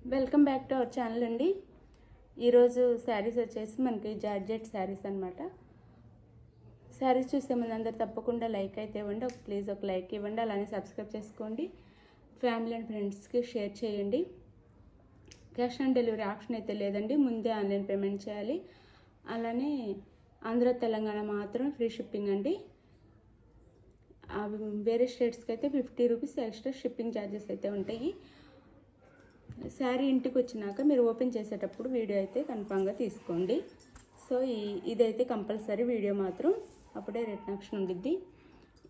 Welcome back to our channel అండి. ఈరోజు శారీస్ వచ్చేసి మనకి జార్జెట్ శారీస్ అనమాట. శారీస్ చూసే ముందు అందరు తప్పకుండా లైక్ అయితే ఇవ్వండి, ప్లీజ్ ఒక లైక్ ఇవ్వండి, అలానే సబ్స్క్రైబ్ చేసుకోండి, ఫ్యామిలీ అండ్ ఫ్రెండ్స్కి షేర్ చేయండి. క్యాష్ ఆన్ డెలివరీ ఆప్షన్ అయితే లేదండి, ముందే ఆన్లైన్ పేమెంట్ చేయాలి. అలానే ఆంధ్ర తెలంగాణ మాత్రం ఫ్రీ షిప్పింగ్ అండి. వేరే స్టేట్స్కి అయితే 50 రూపీస్ ఎక్స్ట్రా షిప్పింగ్ ఛార్జెస్ అయితే ఉంటాయి. శారీ ఇంటికి వచ్చినాక మీరు ఓపెన్ చేసేటప్పుడు వీడియో అయితే కన్ఫామ్గా తీసుకోండి. సో ఇదైతే కంపల్సరీ వీడియో మాత్రం, అప్పుడే రిటర్న్ ఆప్షన్ ఉండిద్ది.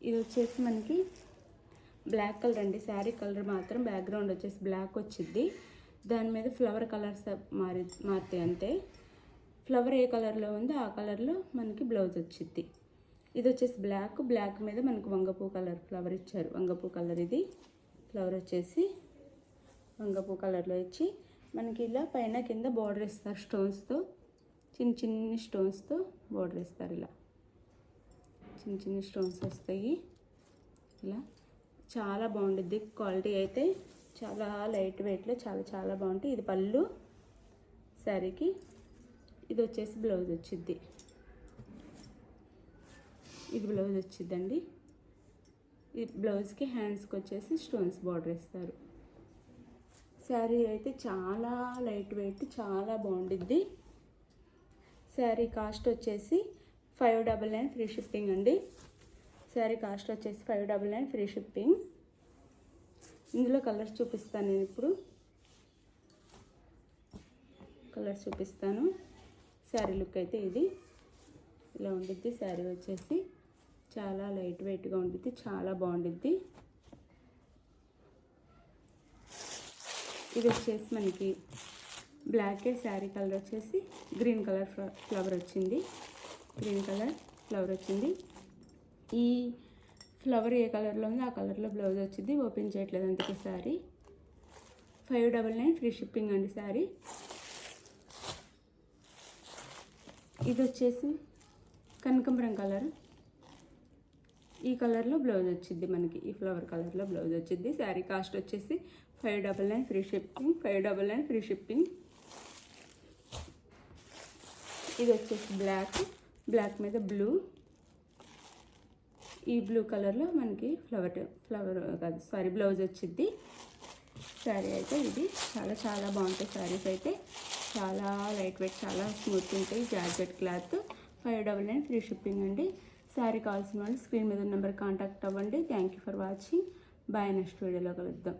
ఇది వచ్చేసి మనకి బ్లాక్ కలర్ అండి. శారీ కలర్ మాత్రం బ్యాక్గ్రౌండ్ వచ్చేసి బ్లాక్ వచ్చిద్ది, దాని మీద ఫ్లవర్ కలర్స్ మారుతాయి అంతే. ఫ్లవర్ ఏ కలర్లో ఉందో ఆ కలర్లో మనకి బ్లౌజ్ వచ్చిద్ది. ఇది వచ్చేసి బ్లాక్ మీద మనకు వంగపూ కలర్ ఫ్లవర్ ఇచ్చారు. వంగపూ కలర్ ఇది ఫ్లవర్ వచ్చేసి వంగపూ కలర్లో ఇచ్చి మనకి ఇలా పైన కింద బార్డర్ ఇస్తారు స్టోన్స్తో, చిన్ని స్టోన్స్తో బార్డర్ ఇస్తారు. ఇలా చిన్ని స్టోన్స్ వస్తాయి. ఇలా చాలా బాగుంటుంది. క్వాలిటీ అయితే చాలా లైట్ వెయిట్లో చాలా బాగుంటుంది. ఇది పళ్ళు శారీకి. ఇది వచ్చేసి బ్లౌజ్ వచ్చిద్ది. ఇది బ్లౌజ్ వచ్చిద్దండి. ఈ బ్లౌజ్కి హ్యాండ్స్కి వచ్చేసి స్టోన్స్ బార్డర్ ఇస్తారు. శారీ అయితే చాలా లైట్ వెయిట్, చాలా బాగుండిద్ది. శారీ కాస్ట్ వచ్చేసి 599 ఫ్రీ షిప్పింగ్ అండి. శారీ కాస్ట్ వచ్చేసి 599 ఫ్రీ షిప్పింగ్. ఇందులో కలర్స్ చూపిస్తాను నేను ఇప్పుడు. కలర్స్ చూపిస్తాను. శారీ లుక్ అయితే ఇది ఇలా ఉండిద్ది. శారీ వచ్చేసి చాలా లైట్ వెయిట్గా ఉండిద్ది, చాలా బాగుండిద్ది. ఇది వచ్చేసి మనకి బ్లాక్ శారీ కలర్ వచ్చేసి గ్రీన్ కలర్ ఫ్లవర్ వచ్చింది. గ్రీన్ కలర్ ఫ్లవర్ వచ్చింది. ఈ ఫ్లవర్ ఏ కలర్లో ఉందో ఆ కలర్లో బ్లౌజ్ వచ్చింది. ఓపెన్ చేయట్లేదు అందుకే. శారీ 599 ఫ్రీ షిప్పింగ్ అండి. శారీ ఇది వచ్చేసి కనకాంబరం కలర్. ఈ కలర్లో బ్లౌజ్ వచ్చింది మనకి. ఈ ఫ్లవర్ కలర్లో బ్లౌజ్ వచ్చింది. శారీ కాస్ట్ వచ్చేసి 599 ఫ్రీ షిప్పింగ్. 599 free shipping. ఇది వచ్చేసి బ్లాక్ మీద బ్లూ. ఈ బ్లూ కలర్లో మనకి బ్లౌజ్ వచ్చింది. శారీ అయితే ఇది చాలా బాగుంటాయి. శారీస్ అయితే చాలా లైట్ వెయిట్, చాలా స్మూత్ ఉంటాయి. Georgette cloth. 599 ఫ్రీ షిప్పింగ్ అండి. శారీ కావాల్సిన వాళ్ళు స్క్రీన్ మీద నెంబర్ కాంటాక్ట్ అవ్వండి. Thank you for watching. Bye. Next వీడియోలో కలుద్దాం.